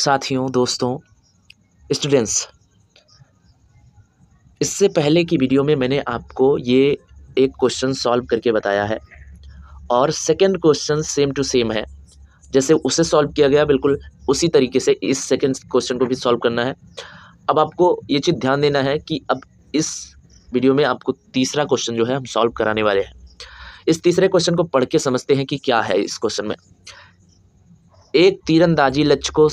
साथियों, दोस्तों, स्टूडेंट्स, इससे पहले की वीडियो में मैंने आपको ये एक क्वेश्चन सॉल्व करके बताया है और second question same to same है। जैसे उसे सॉल्व किया गया बिल्कुल उसी तरीके से इस सेकंड क्वेश्चन को भी सॉल्व करना है। अब आपको ये चीज़ ध्यान देना है कि अब इस वीडियो में आपको तीसरा क्वेश्चन जो है हम सॉल्व कराने वाले हैं। इस तीसरे क्वेश्चन को पढ़ के समझते हैं कि क्या है इस क्वेश्चन में। एक तीरंदाजी लक्ष्य को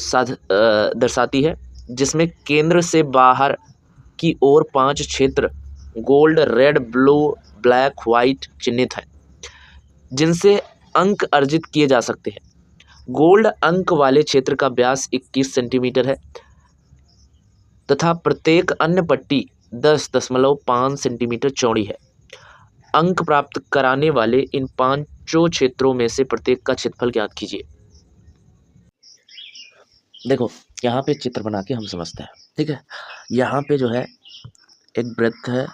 दर्शाती है जिसमें केंद्र से बाहर की ओर 5 क्षेत्र gold, red, blue, black, white चिन्हित हैं जिनसे अंक अर्जित किए जा सकते हैं। गोल्ड अंक वाले क्षेत्र का व्यास 21 सेंटीमीटर है तथा प्रत्येक अन्य पट्टी 10.5 सेंटीमीटर चौड़ी है। अंक प्राप्त कराने वाले इन पांचों क्षेत्रों में से प्रत्येक का क्षेत्रफल ज्ञात कीजिए। देखो, यहाँ पे चित्र बना के हम समझते हैं, ठीक है। यहाँ पे जो है एक वृत्त है,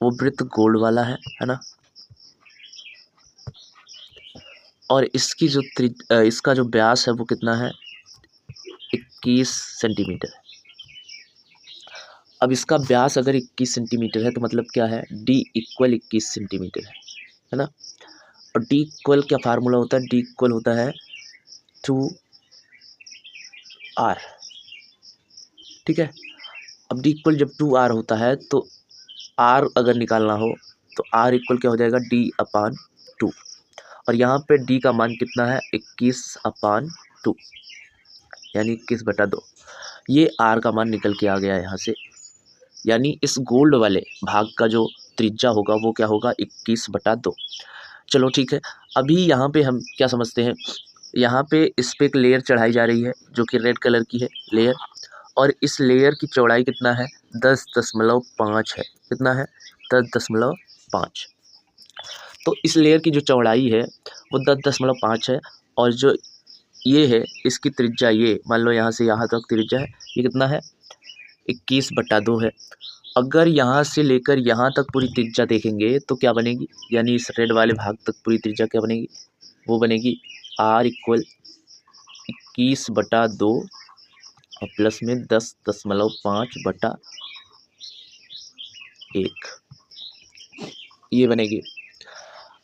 वो वृत्त गोल्ड वाला है ना। और इसकी जो इसका जो व्यास है वो कितना है, 21 सेंटीमीटर है। अब इसका व्यास अगर 21 सेंटीमीटर है तो मतलब क्या है, d इक्वल 21 सेंटीमीटर है ना। और d इक्वल क्या फार्मूला होता है, d इक्वल होता है 2r, ठीक है। अब d इक्वल जब 2r होता है तो r अगर निकालना हो तो r इक्वल क्या हो जाएगा, d/2। और यहाँ पे d का मान कितना है, 21/2 यानी 21/2। ये r का मान निकल के आ गया यहाँ से, यानी इस गोल्ड वाले भाग का जो त्रिज्या होगा वो क्या होगा, 21/2। चलो ठीक है। अभी यहाँ पे हम क्या समझते हैं, यहाँ पे इस पे एक लेयर चढ़ाई जा रही है जो कि रेड कलर की है लेयर, और इस लेयर की चौड़ाई कितना है, 10.5 है। कितना है, 10.5। तो इस लेयर की जो चौड़ाई है वो 10.5 है, और जो ये है इसकी त्रिज्या, ये मान लो यहाँ से यहाँ तक त्रिज्या है, ये कितना है, 21/2 है। अगर यहाँ से लेकर यहाँ तक पूरी त्रिज्या देखेंगे तो क्या बनेगी, यानी इस रेड वाले भाग तक पूरी त्रिज्या क्या बनेगी, वो बनेगी r इक्वल 21/2 और प्लस में 10.5/1, ये बनेगी।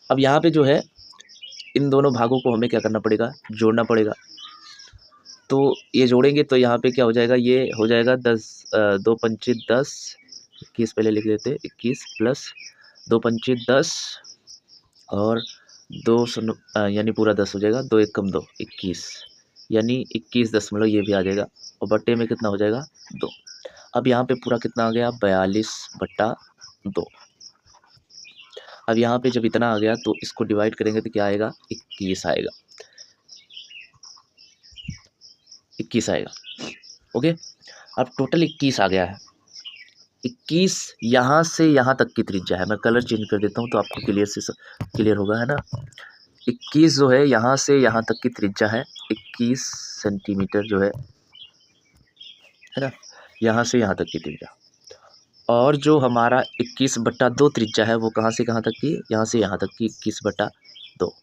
अब यहाँ पे जो है इन दोनों भागों को हमें क्या करना पड़ेगा, जोड़ना पड़ेगा। तो ये जोड़ेंगे तो यहाँ पे क्या हो जाएगा, ये हो जाएगा 2 पंचे 10, 21 पहले लिख लेते हैं, 21 प्लस 2 पंचे 10 और 2 यानी पूरा 10 हो जाएगा, 2 1 कम 2 21, यानी 21 ये भी आ जाएगा, और बट्टे में कितना हो जाएगा, 2। अब यहाँ पे पूरा कितना आ गया, 42/2। अब यहाँ पे जब इतना आ गया तो इसको डिवाइड करेंगे तो क्या आएगा, 21 आएगा, 21 आएगा। ओके, अब टोटल 21 आ गया है। 21 यहाँ से यहाँ तक की त्रिज्या है। मैं कलर चेंज कर देता हूँ तो आपको क्लियर होगा, है ना। 21 जो है यहाँ से यहाँ तक की त्रिज्या है, 21 सेंटीमीटर जो है ना, यहाँ से यहाँ तक की त्रिज्या। और जो हमारा 21/2 त्रिज्या है वो कहाँ से कहाँ तक की, यहाँ से यहाँ तक की 21/2।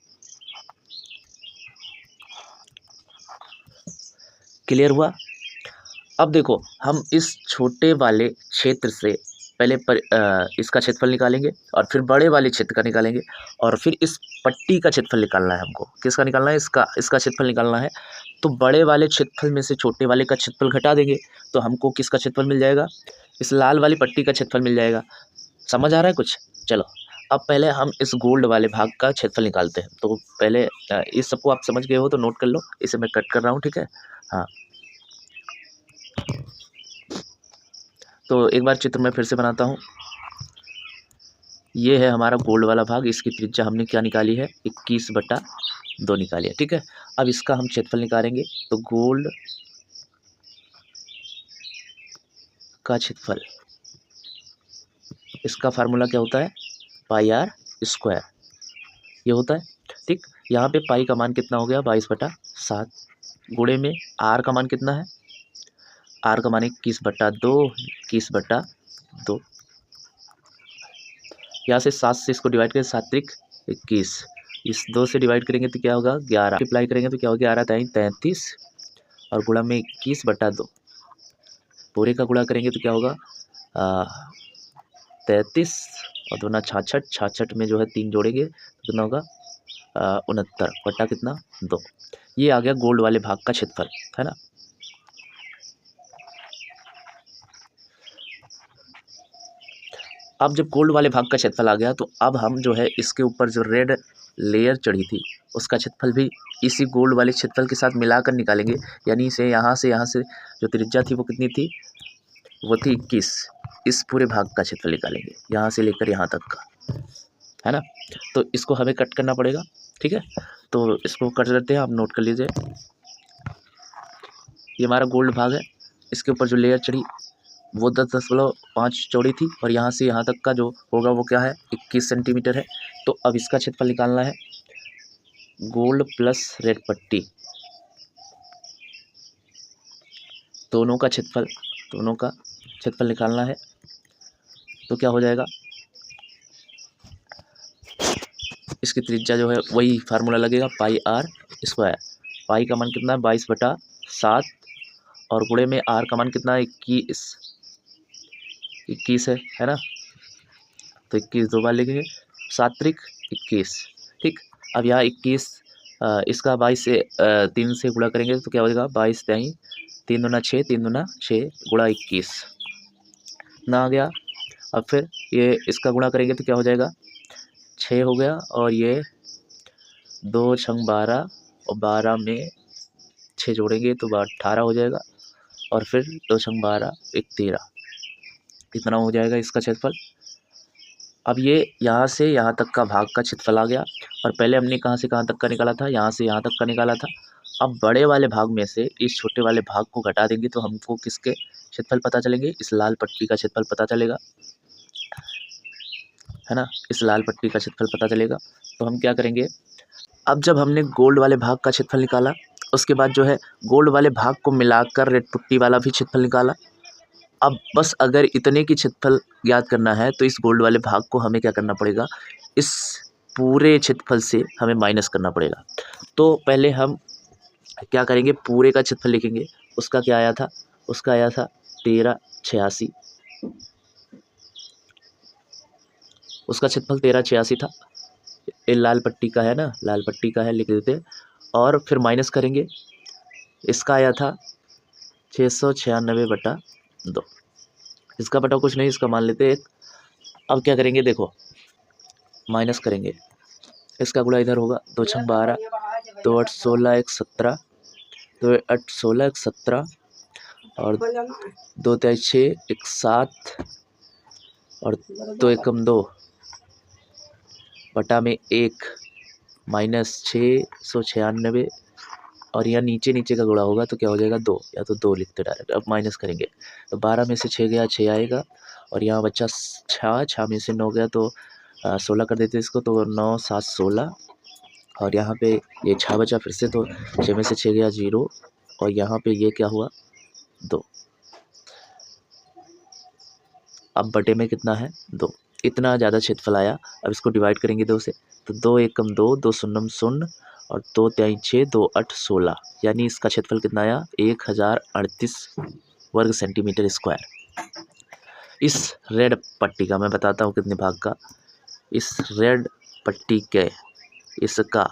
क्लियर हुआ। अब देखो, हम इस छोटे वाले क्षेत्र से पहले इसका क्षेत्रफल निकालेंगे और फिर बड़े वाले क्षेत्र का निकालेंगे, और फिर इस पट्टी का क्षेत्रफल निकालना है हमको। किसका निकालना है, इसका क्षेत्रफल निकालना है। तो बड़े वाले क्षेत्रफल में से छोटे वाले का क्षेत्रफल घटा देंगे तो हमको किसका क्षेत्रफल मिल जाएगा, इस लाल वाली पट्टी का क्षेत्रफल मिल जाएगा। समझ आ रहा है कुछ। चलो, अब पहले हम इस गोल्ड वाले भाग का क्षेत्रफल निकालते हैं। तो पहले इस सबको आप समझ गए हो तो नोट कर लो, इसे मैं कट कर रहा हूँ, ठीक है। हाँ, तो एक बार चित्र मैं फिर से बनाता हूँ। ये है हमारा गोल्ड वाला भाग, इसकी त्रिज्या हमने क्या निकाली है, 21/2 निकाली है, ठीक है। अब इसका हम क्षेत्रफल निकालेंगे तो गोल्ड का क्षेत्रफल, इसका फार्मूला क्या होता है, πr², ये होता है, ठीक। यहाँ पे पाई का मान कितना हो गया, 22/7, गुणे में r का मान कितना है, r का मान 21/2, यहाँ से 7 से इसको डिवाइड करें, 7 त्रिक 21, इस 2 से डिवाइड करेंगे तो क्या होगा 11, मल्टीप्लाई करेंगे तो क्या होगा 11 ताई 33 और गुणा में 21/2, पूरे का गुणा करेंगे तो क्या होगा 33 और 2 ना 66, 66 में जो है 3 जोड़ेंगे तो कितना होगा 69 बटा कितना 2। ये आ गया गोल्ड वाले भाग का क्षेत्रफल, है ना। अब जब गोल्ड वाले भाग का क्षेत्रफल आ गया तो अब हम जो है इसके ऊपर जो रेड लेयर चढ़ी थी उसका क्षेत्रफल भी इसी गोल्ड वाले क्षेत्रफल के साथ मिलाकर निकालेंगे। यानी इसे यहाँ से जो त्रिज्या थी वो कितनी थी, वो थी 21। इस पूरे भाग का क्षेत्रफल निकालेंगे यहाँ से लेकर यहाँ तक का, है ना। तो इसको हमें कट करना पड़ेगा, ठीक है। तो इसको कट करते हैं, आप नोट कर लीजिए। ये हमारा गोल्ड भाग है, इसके ऊपर जो लेयर चढ़ी वो 10.5 चौड़ी थी और यहाँ से यहाँ तक का जो होगा वो क्या है 21 सेंटीमीटर है। तो अब इसका क्षेत्रफल निकालना है, गोल्ड प्लस रेड पट्टी दोनों का क्षेत्रफल निकालना है। तो क्या हो जाएगा, इसकी त्रिज्या जो है वही फार्मूला लगेगा पाई आर स्क्वायर। पाई का मान कितना है 22/7 और गुणे में आर का मान कितना है 21 है ना। तो 21 दो बार लिखेंगे, 7 त्रिक 21, ठीक। अब यहाँ 21 इसका 22 से 3 से गुणा करेंगे तो क्या हो जाएगा 22 त्याई 3 दूना 6, 3 दूना 6 गुणा 21 ना आ गया। अब फिर ये इसका गुणा करेंगे तो क्या हो जाएगा 6 हो गया और ये 2 छंग 12 और 12 में 6 जोड़ेंगे तो 18 हो जाएगा और फिर 2 छंग 12 एक 13, इतना हो जाएगा इसका क्षेत्रफल। अब ये यहाँ से यहाँ तक का भाग का क्षेत्रफल आ गया और पहले हमने कहाँ से कहाँ तक का निकाला था, यहाँ से यहाँ तक का निकाला था। अब बड़े वाले भाग में से इस छोटे वाले भाग को घटा देंगे तो हमको किसके क्षेत्रफल पता चलेंगे, इस लाल पट्टी का क्षेत्रफल पता चलेगा, है ना। इस लाल पट्टी का क्षेत्रफल पता चलेगा। तो हम क्या करेंगे, अब जब हमने गोल्ड वाले भाग का क्षेत्रफल निकाला उसके बाद जो है गोल्ड वाले भाग को मिलाकर रेड पट्टी वाला भी क्षेत्रफल निकाला। अब बस अगर इतने की क्षेत्रफल ज्ञात करना है तो इस गोल्ड वाले भाग को हमें क्या करना पड़ेगा, इस पूरे क्षेत्रफल से हमें माइनस करना पड़ेगा। तो पहले हम क्या करेंगे, पूरे का क्षेत्रफल लिखेंगे। उसका क्या आया था, उसका आया था 1386, उसका क्षेत्रफल 1386 था। ये लाल पट्टी का है ना, लाल पट्टी का है, लिख देते हैं। और फिर माइनस करेंगे, इसका आया था 696/2, इसका बटा कुछ नहीं, इसका मान लेते हैं 1। अब क्या करेंगे, देखो माइनस करेंगे, इसका गुणा इधर होगा 2 छंग 12, 2 8 16 1 17, 2 8 16 1 17 और 2 3 6 1 7 और 2 एकम 2 बटा में 1 माइनस 696 और यहाँ नीचे का गुणा होगा तो क्या हो जाएगा 2, या तो 2 लिखते डायरेक्ट। अब माइनस करेंगे तो 12 में से 6 गया 6 आएगा और यहाँ बच्चा 6 में से 9 गया तो 16 कर देते इसको, तो 9 7 16 और यहाँ पे ये 6 बचा फिर से, तो 6 में से 6 गया 0 और यहाँ पे ये क्या हुआ 2। अब बटे में कितना है 2, इतना ज़्यादा क्षेत्रफल आया। अब इसको डिवाइड करेंगे 2 से तो 2 एकम 2, 2 शून्यम 0 और 2 3 6, 2 8 16, यानी इसका क्षेत्रफल कितना आया 1038 वर्ग सेंटीमीटर स्क्वायर। इस रेड पट्टी का मैं बताता हूँ कितने भाग का, इस रेड पट्टी के इसका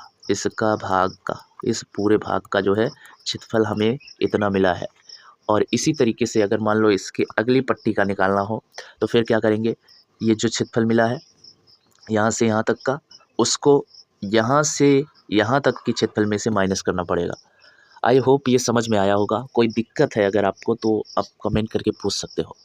भाग का, इस पूरे भाग का जो है क्षेत्रफल हमें इतना मिला है। और इसी तरीके से अगर मान लो इसके अगली पट्टी का निकालना हो तो फिर क्या करेंगे, ये जो क्षेत्रफल मिला है यहाँ से यहाँ तक का, उसको यहाँ से यहाँ तक की क्षेत्रफल में से माइनस करना पड़ेगा। आई होप ये समझ में आया होगा। कोई दिक्कत है अगर आपको तो आप कमेंट करके पूछ सकते हो।